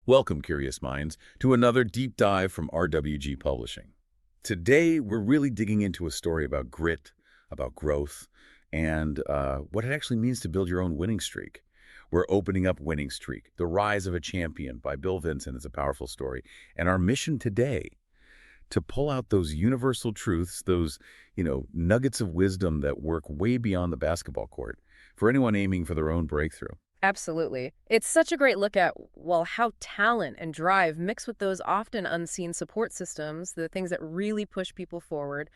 Welcome, curious minds, to another deep dive from RWG Publishing. Today, we're really digging into a story about grit, about growth, and what it actually means to build your own winning streak. We're opening up Winning Streak, The Rise of a Champion by Bill Vincent. It's a powerful story. And our mission today, to pull out those universal truths, those, nuggets of wisdom that work way beyond the basketball court for anyone aiming for their own breakthrough. Absolutely. It's such a great look at, well, how talent and drive mix with those often unseen support systems, the things that really push people forward.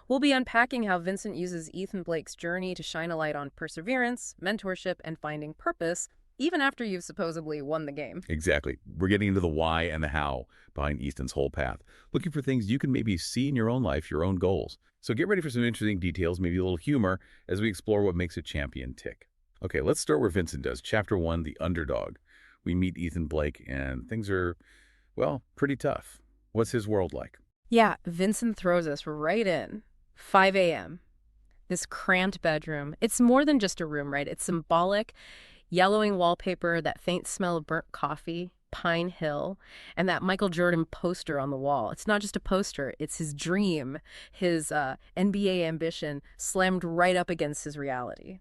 We'll be unpacking how Vincent uses Ethan Blake's journey to shine a light on perseverance, mentorship, and finding purpose, even after you've supposedly won the game. Exactly. We're getting into the why and the how behind Ethan's whole path, looking for things you can maybe see in your own life, your own goals. So get ready for some interesting details, maybe a little humor, as we explore what makes a champion tick. Okay, let's start where Vincent does. Chapter 1, The Underdog. We meet Ethan Blake, and things are, well, pretty tough. What's his world like? Yeah, Vincent throws us right in. 5 a.m. This cramped bedroom. It's more than just a room, right? It's symbolic. Yellowing wallpaper, that faint smell of burnt coffee, Pine Hill, and that Michael Jordan poster on the wall. It's not just a poster. It's his dream, his NBA ambition slammed right up against his reality.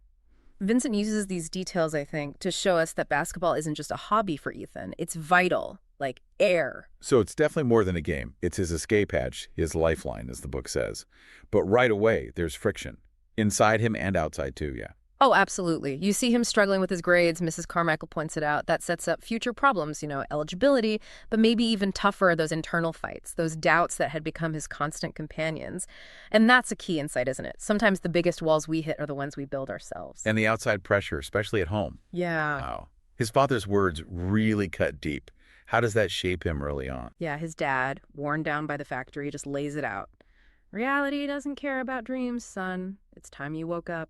Vincent uses these details, I think, to show us that basketball isn't just a hobby for Ethan. It's vital, like air. So it's definitely more than a game. It's his escape hatch, his lifeline, as the book says. But right away, there's friction. Inside him and outside, too, yeah. Oh, absolutely. You see him struggling with his grades. Mrs. Carmichael points it out. That sets up future problems, eligibility, but maybe even tougher, those internal fights, those doubts that had become his constant companions. And that's a key insight, isn't it? Sometimes the biggest walls we hit are the ones we build ourselves. And the outside pressure, especially at home. Yeah. Wow. His father's words really cut deep. How does that shape him early on? Yeah, his dad, worn down by the factory, just lays it out. Reality doesn't care about dreams, son. It's time you woke up.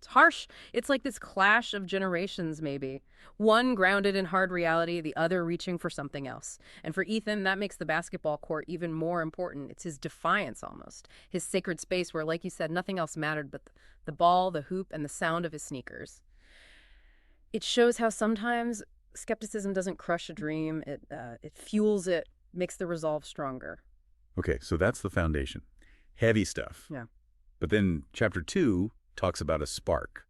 It's harsh. It's like this clash of generations, maybe. One grounded in hard reality, the other reaching for something else. And for Ethan, that makes the basketball court even more important. It's his defiance, almost. His sacred space where, like you said, nothing else mattered but the ball, the hoop, and the sound of his sneakers. It shows how sometimes skepticism doesn't crush a dream. It fuels it, makes the resolve stronger. Okay, so that's the foundation. Heavy stuff. Yeah. But then chapter 2 talks about a spark.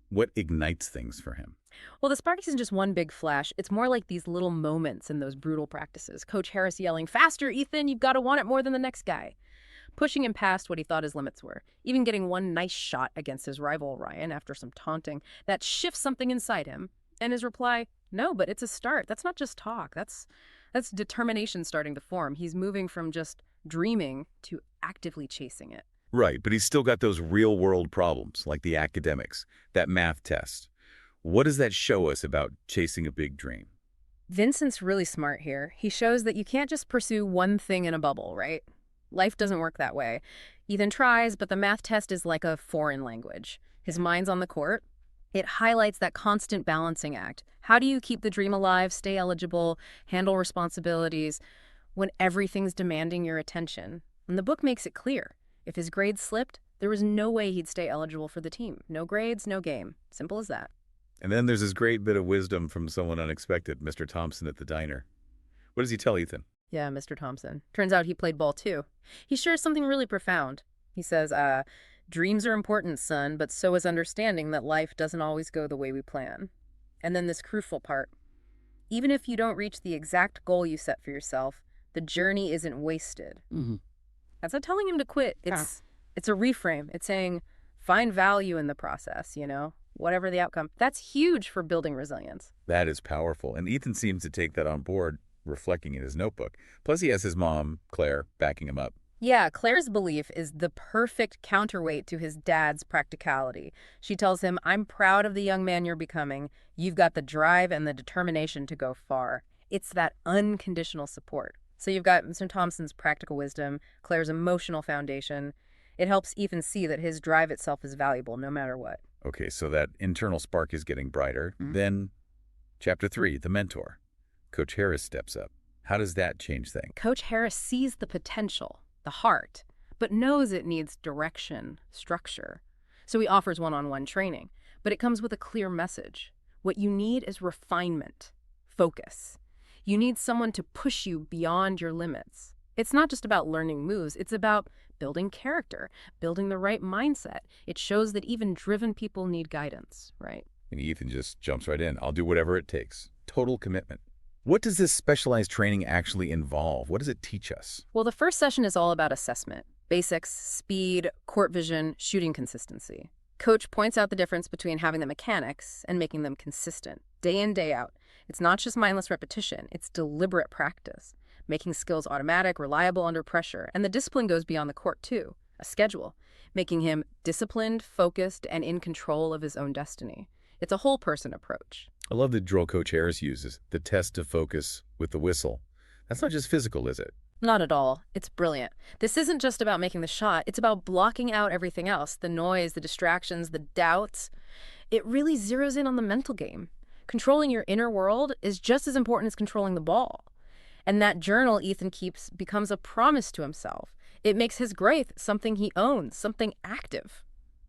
What ignites things for him? Well, the spark isn't just one big flash. It's more like these little moments in those brutal practices. Coach Harris yelling, "Faster, Ethan, you've got to want it more than the next guy." Pushing him past what he thought his limits were. Even getting one nice shot against his rival, Ryan, after some taunting. That shifts something inside him. And his reply, "No, but it's a start. That's not just talk. That's determination starting to form." He's moving from just dreaming to actively chasing it. Right, but he's still got those real-world problems, like the academics, that math test. What does that show us about chasing a big dream? Vincent's really smart here. He shows that you can't just pursue one thing in a bubble, right? Life doesn't work that way. Ethan tries, but the math test is like a foreign language. His mind's on the court. It highlights that constant balancing act. How do you keep the dream alive, stay eligible, handle responsibilities when everything's demanding your attention? And the book makes it clear. If his grades slipped, there was no way he'd stay eligible for the team. No grades, no game. Simple as that. And then there's this great bit of wisdom from someone unexpected, Mr. Thompson at the diner. What does he tell Ethan? Yeah, Mr. Thompson. Turns out he played ball too. He shares something really profound. He says, dreams are important, son, but so is understanding that life doesn't always go the way we plan. And then this crucial part. Even if you don't reach the exact goal you set for yourself, the journey isn't wasted. Mm-hmm. That's not telling him to quit. It's a reframe. It's saying, find value in the process, whatever the outcome. That's huge for building resilience. That is powerful. And Ethan seems to take that on board, reflecting in his notebook. Plus, he has his mom, Claire, backing him up. Yeah, Claire's belief is the perfect counterweight to his dad's practicality. She tells him, "I'm proud of the young man you're becoming. You've got the drive and the determination to go far." It's that unconditional support. So you've got Mr. Thompson's practical wisdom, Claire's emotional foundation. It helps Ethan see that his drive itself is valuable no matter what. Okay, so that internal spark is getting brighter. Mm-hmm. Then, chapter 3, The Mentor. Coach Harris steps up. How does that change things? Coach Harris sees the potential, the heart, but knows it needs direction, structure. So he offers one-on-one training, but it comes with a clear message. What you need is refinement, focus. You need someone to push you beyond your limits. It's not just about learning moves, it's about building character, building the right mindset. It shows that even driven people need guidance, right? And Ethan just jumps right in. I'll do whatever it takes. Total commitment. What does this specialized training actually involve? What does it teach us? Well, the first session is all about assessment. Basics, speed, court vision, shooting consistency. Coach points out the difference between having the mechanics and making them consistent, day in, day out. It's not just mindless repetition, it's deliberate practice, making skills automatic, reliable under pressure. And the discipline goes beyond the court, too. A schedule, making him disciplined, focused, and in control of his own destiny. It's a whole-person approach. I love that drill coach Harris uses the test of focus with the whistle. That's not just physical, is it? Not at all. It's brilliant. This isn't just about making the shot. It's about blocking out everything else, the noise, the distractions, the doubts. It really zeroes in on the mental game. Controlling your inner world is just as important as controlling the ball. And that journal Ethan keeps becomes a promise to himself. It makes his growth something he owns, something active.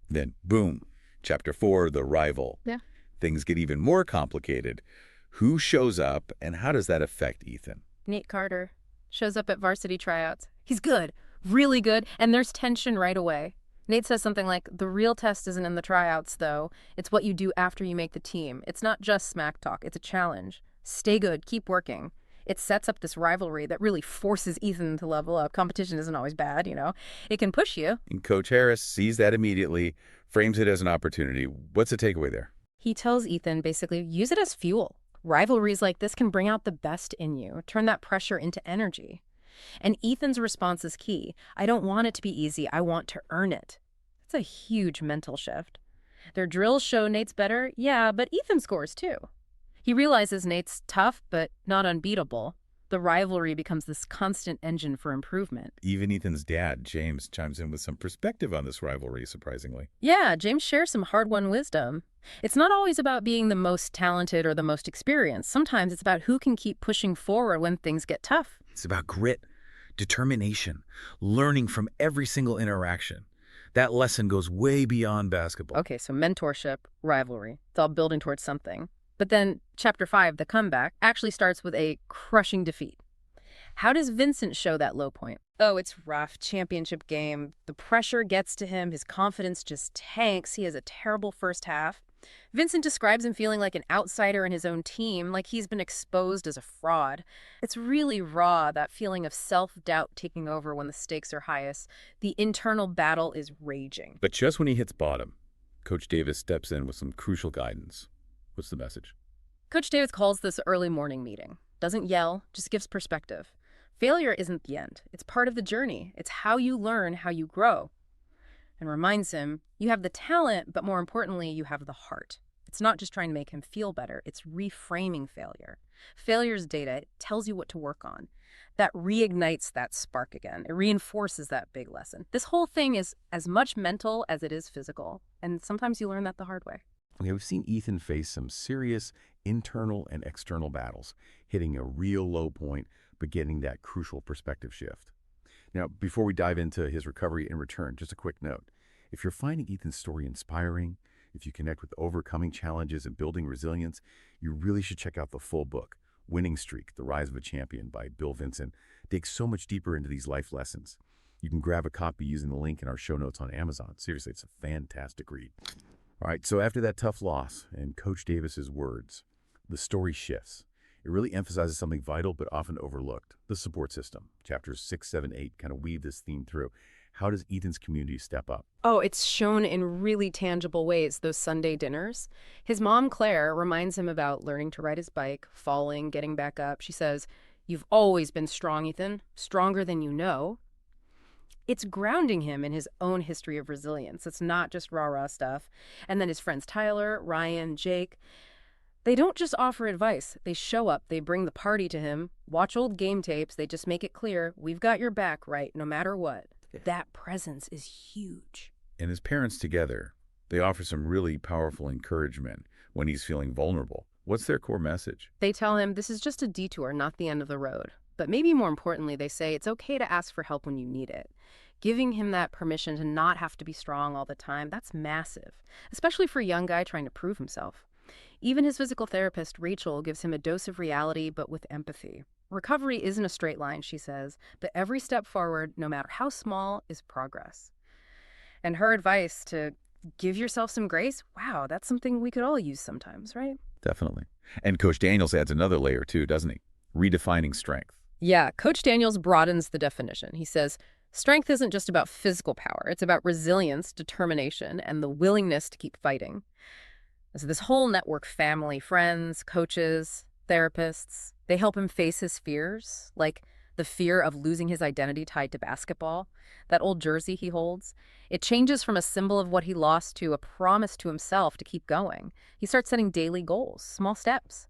Then, boom, Chapter 4, The Rival. Yeah. Things get even more complicated. Who shows up, and how does that affect Ethan? Nate Carter shows up at varsity tryouts. He's good, really good, and there's tension right away. Nate says something like, the real test isn't in the tryouts, though. It's what you do after you make the team. It's not just smack talk, it's a challenge. Stay good, keep working. It sets up this rivalry that really forces Ethan to level up. Competition isn't always bad, you know. It can push you. And Coach Harris sees that immediately, frames it as an opportunity. What's the takeaway there? He tells Ethan, basically, use it as fuel. Rivalries like this can bring out the best in you, turn that pressure into energy. And Ethan's response is key. I don't want it to be easy. I want to earn it. That's a huge mental shift. Their drills show Nate's better, yeah, but Ethan scores too. He realizes Nate's tough, but not unbeatable. The rivalry becomes this constant engine for improvement. Even Ethan's dad, James, chimes in with some perspective on this rivalry, surprisingly. Yeah, James shares some hard-won wisdom. It's not always about being the most talented or the most experienced. Sometimes it's about who can keep pushing forward when things get tough. It's about grit, determination, learning from every single interaction. That lesson goes way beyond basketball. Okay, so mentorship, rivalry. It's all building towards something. But then Chapter 5, The Comeback, actually starts with a crushing defeat. How does Vincent show that low point? Oh, it's rough. Championship game. The pressure gets to him. His confidence just tanks. He has a terrible first half. Vincent describes him feeling like an outsider in his own team, like he's been exposed as a fraud. It's really raw, that feeling of self-doubt taking over when the stakes are highest. The internal battle is raging. But just when he hits bottom, Coach Davis steps in with some crucial guidance. What's the message? Coach Davis calls this early morning meeting. Doesn't yell, just gives perspective. Failure isn't the end. It's part of the journey. It's how you learn, how you grow. And reminds him, you have the talent, but more importantly, you have the heart. It's not just trying to make him feel better. It's reframing failure. Failure's data, it tells you what to work on. That reignites that spark again. It reinforces that big lesson. This whole thing is as much mental as it is physical. And sometimes you learn that the hard way. Okay, we've seen Ethan face some serious internal and external battles, hitting a real low point, but getting that crucial perspective shift. Now, before we dive into his recovery and return, just a quick note. If you're finding Ethan's story inspiring, if you connect with overcoming challenges and building resilience, you really should check out the full book, Winning Streak, The Rise of a Champion by Bill Vincent. It digs so much deeper into these life lessons. You can grab a copy using the link in our show notes on Amazon. Seriously, it's a fantastic read. All right, so after that tough loss and Coach Davis's words, the story shifts. It really emphasizes something vital but often overlooked, the support system. Chapters 6, 7, 8 kind of weave this theme through. How does Ethan's community step up? Oh, it's shown in really tangible ways, those Sunday dinners. His mom, Claire, reminds him about learning to ride his bike, falling, getting back up. She says, "You've always been strong, Ethan, stronger than you know." It's grounding him in his own history of resilience. It's not just rah-rah stuff. And then his friends Tyler, Ryan, Jake, they don't just offer advice. They show up, they bring the party to him, watch old game tapes, they just make it clear, we've got your back, right, no matter what. That presence is huge. And his parents together, they offer some really powerful encouragement when he's feeling vulnerable. What's their core message? They tell him this is just a detour, not the end of the road. But maybe more importantly, they say it's okay to ask for help when you need it. Giving him that permission to not have to be strong all the time, that's massive, especially for a young guy trying to prove himself. Even his physical therapist, Rachel, gives him a dose of reality, but with empathy. Recovery isn't a straight line, she says, but every step forward, no matter how small, is progress. And her advice to give yourself some grace, wow, that's something we could all use sometimes, right? Definitely. And Coach Daniels adds another layer too, doesn't he? Redefining strength. Yeah, Coach Daniels broadens the definition. He says, strength isn't just about physical power. It's about resilience, determination, and the willingness to keep fighting. So this whole network, family, friends, coaches, therapists, they help him face his fears, like the fear of losing his identity tied to basketball, that old jersey he holds. It changes from a symbol of what he lost to a promise to himself to keep going. He starts setting daily goals, small steps,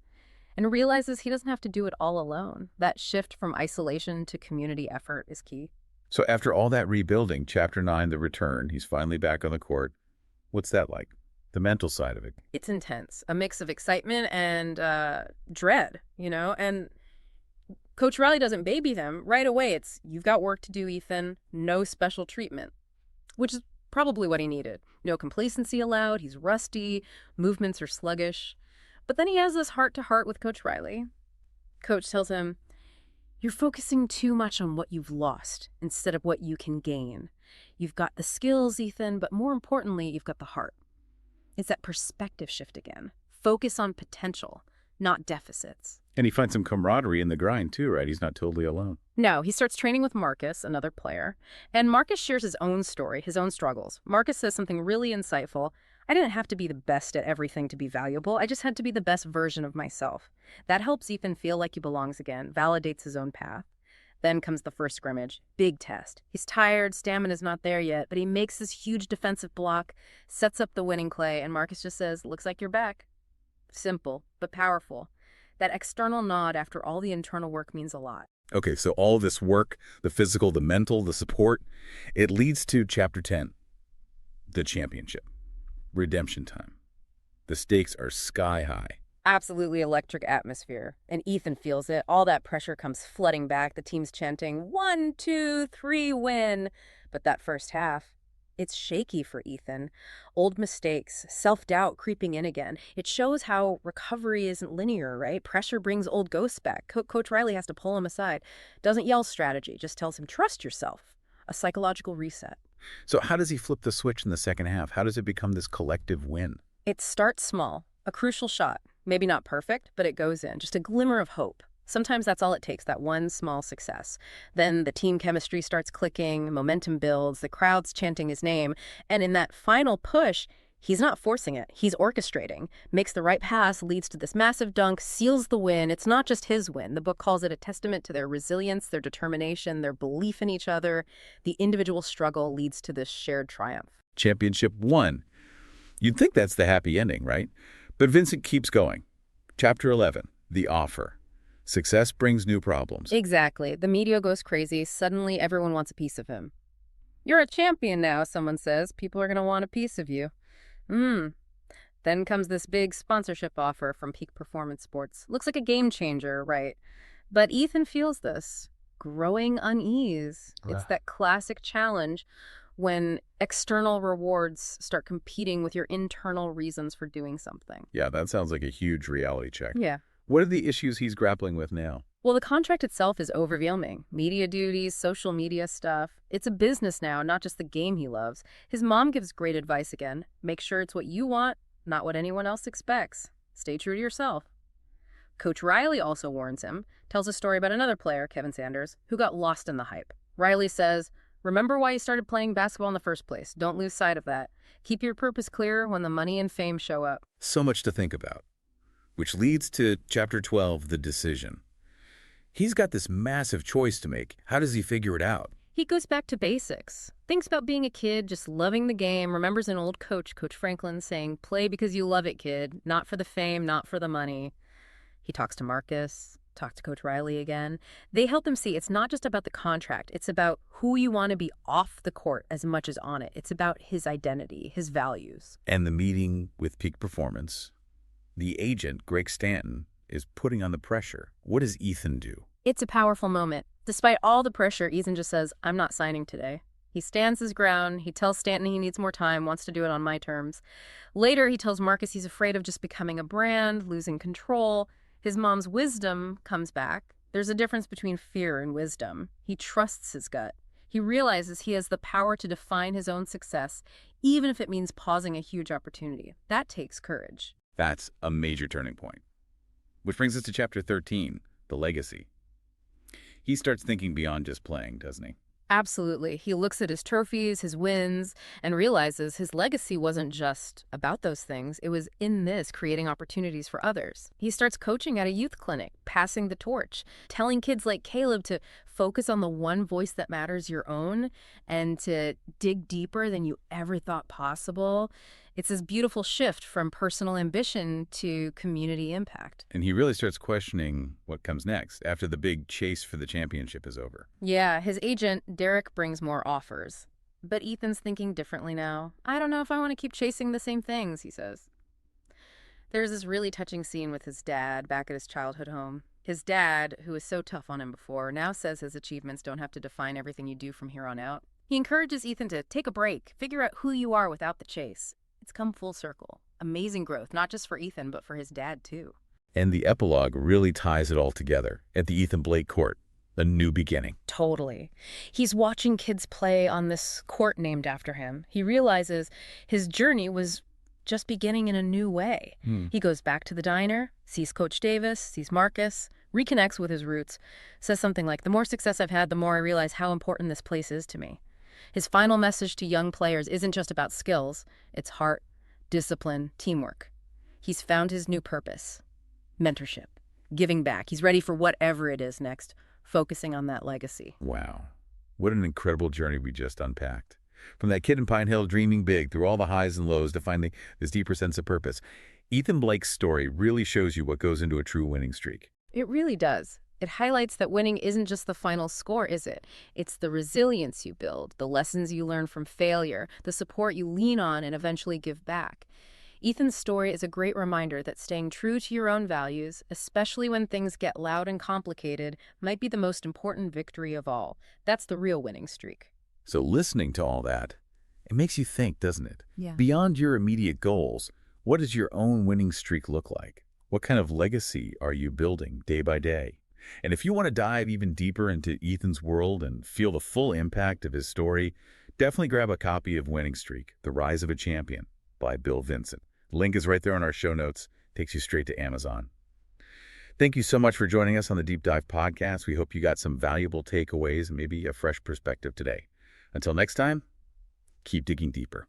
and realizes he doesn't have to do it all alone. That shift from isolation to community effort is key. So after all that rebuilding, Chapter 9, The Return, he's finally back on the court. What's that like? The mental side of it. It's intense, a mix of excitement and dread, and Coach Riley doesn't baby them. Right away, it's, you've got work to do, Ethan. No special treatment, which is probably what he needed. No complacency allowed. He's rusty. Movements are sluggish. But then he has this heart-to-heart with Coach Riley. Coach tells him, you're focusing too much on what you've lost instead of what you can gain. You've got the skills, Ethan, but more importantly, you've got the heart. It's that perspective shift again. Focus on potential, not deficits. And he finds some camaraderie in the grind too, right? He's not totally alone. No, he starts training with Marcus, another player. And Marcus shares his own story, his own struggles. Marcus says something really insightful. I didn't have to be the best at everything to be valuable. I just had to be the best version of myself. That helps Ethan feel like he belongs again, validates his own path. Then comes the first scrimmage. Big test. He's tired, stamina's not there yet, but he makes this huge defensive block, sets up the winning play, and Marcus just says, looks like you're back. Simple, but powerful. That external nod after all the internal work means a lot. Okay, so all this work, the physical, the mental, the support, it leads to Chapter 10, the championship. Redemption time. The stakes are sky high. Absolutely electric atmosphere. And Ethan feels it. All that pressure comes flooding back. The team's chanting, 1, 2, 3, win. But that first half, it's shaky for Ethan. Old mistakes, self-doubt creeping in again. It shows how recovery isn't linear, right? Pressure brings old ghosts back. Coach Riley has to pull him aside. Doesn't yell strategy, just tells him, trust yourself. A psychological reset. So how does he flip the switch in the second half? How does it become this collective win? It starts small. A crucial shot. Maybe not perfect, but it goes in. Just a glimmer of hope. Sometimes that's all it takes, that one small success. Then the team chemistry starts clicking, momentum builds, the crowd's chanting his name, and in that final push, he's not forcing it. He's orchestrating, makes the right pass, leads to this massive dunk, seals the win. It's not just his win. The book calls it a testament to their resilience, their determination, their belief in each other. The individual struggle leads to this shared triumph. Championship won. You'd think that's the happy ending, right? But Vincent keeps going. Chapter 11, The Offer. Success brings new problems. Exactly. The media goes crazy. Suddenly, everyone wants a piece of him. You're a champion now, someone says. People are going to want a piece of you. Then comes this big sponsorship offer from Peak Performance Sports. Looks like a game changer, right? But Ethan feels this. Growing unease. It's that classic challenge when external rewards start competing with your internal reasons for doing something. Yeah, that sounds like a huge reality check. Yeah. What are the issues he's grappling with now? Well, the contract itself is overwhelming. Media duties, social media stuff. It's a business now, not just the game he loves. His mom gives great advice again. Make sure it's what you want, not what anyone else expects. Stay true to yourself. Coach Riley also warns him, tells a story about another player, Kevin Sanders, who got lost in the hype. Riley says, remember why you started playing basketball in the first place. Don't lose sight of that. Keep your purpose clear when the money and fame show up. So much to think about. Which leads to Chapter 12, The Decision. He's got this massive choice to make. How does he figure it out? He goes back to basics. Thinks about being a kid, just loving the game. Remembers an old coach, Coach Franklin, saying, play because you love it, kid. Not for the fame, not for the money. He talks to Marcus, talks to Coach Riley again. They help him see it's not just about the contract. It's about who you want to be off the court as much as on it. It's about his identity, his values. And the meeting with Peak Performance, the agent, Greg Stanton, is putting on the pressure. What does Ethan do? It's a powerful moment. Despite all the pressure, Ethan just says, I'm not signing today. He stands his ground. He tells Stanton he needs more time, wants to do it on my terms. Later, he tells Marcus he's afraid of just becoming a brand, losing control. His mom's wisdom comes back. There's a difference between fear and wisdom. He trusts his gut. He realizes he has the power to define his own success, even if it means pausing a huge opportunity. That takes courage. That's a major turning point. Which brings us to Chapter 13, the legacy. He starts thinking beyond just playing, doesn't he? Absolutely. He looks at his trophies, his wins, and realizes his legacy wasn't just about those things. It was in this creating opportunities for others. He starts coaching at a youth clinic, passing the torch, telling kids like Caleb to focus on the one voice that matters, your own, and to dig deeper than you ever thought possible. It's this beautiful shift from personal ambition to community impact. And he really starts questioning what comes next after the big chase for the championship is over. Yeah, his agent, Derek, brings more offers. But Ethan's thinking differently now. I don't know if I want to keep chasing the same things, he says. There's this really touching scene with his dad back at his childhood home. His dad, who was so tough on him before, now says his achievements don't have to define everything you do from here on out. He encourages Ethan to take a break, figure out who you are without the chase. It's come full circle. Amazing growth, not just for Ethan, but for his dad, too. And the epilogue really ties it all together at the Ethan Blake court, a new beginning. Totally. He's watching kids play on this court named after him. He realizes his journey was just beginning in a new way. He goes back to the diner, sees Coach Davis, sees Marcus, reconnects with his roots, says something like, "The more success I've had, the more I realize how important this place is to me." His final message to young players isn't just about skills. It's heart, discipline, teamwork. He's found his new purpose, mentorship, giving back. He's ready for whatever it is next, focusing on that legacy. Wow. What an incredible journey we just unpacked. From that kid in Pine Hill dreaming big through all the highs and lows to finding this deeper sense of purpose. Ethan Blake's story really shows you what goes into a true winning streak. It really does. It highlights that winning isn't just the final score, is it? It's the resilience you build, the lessons you learn from failure, the support you lean on and eventually give back. Ethan's story is a great reminder that staying true to your own values, especially when things get loud and complicated, might be the most important victory of all. That's the real winning streak. So listening to all that, it makes you think, doesn't it? Yeah. Beyond your immediate goals, what does your own winning streak look like? What kind of legacy are you building day by day? And if you want to dive even deeper into Ethan's world and feel the full impact of his story, definitely grab a copy of Winning Streak, The Rise of a Champion by Bill Vincent. The link is right there in our show notes. Takes you straight to Amazon. Thank you so much for joining us on the Deep Dive Podcast. We hope you got some valuable takeaways and maybe a fresh perspective today. Until next time, keep digging deeper.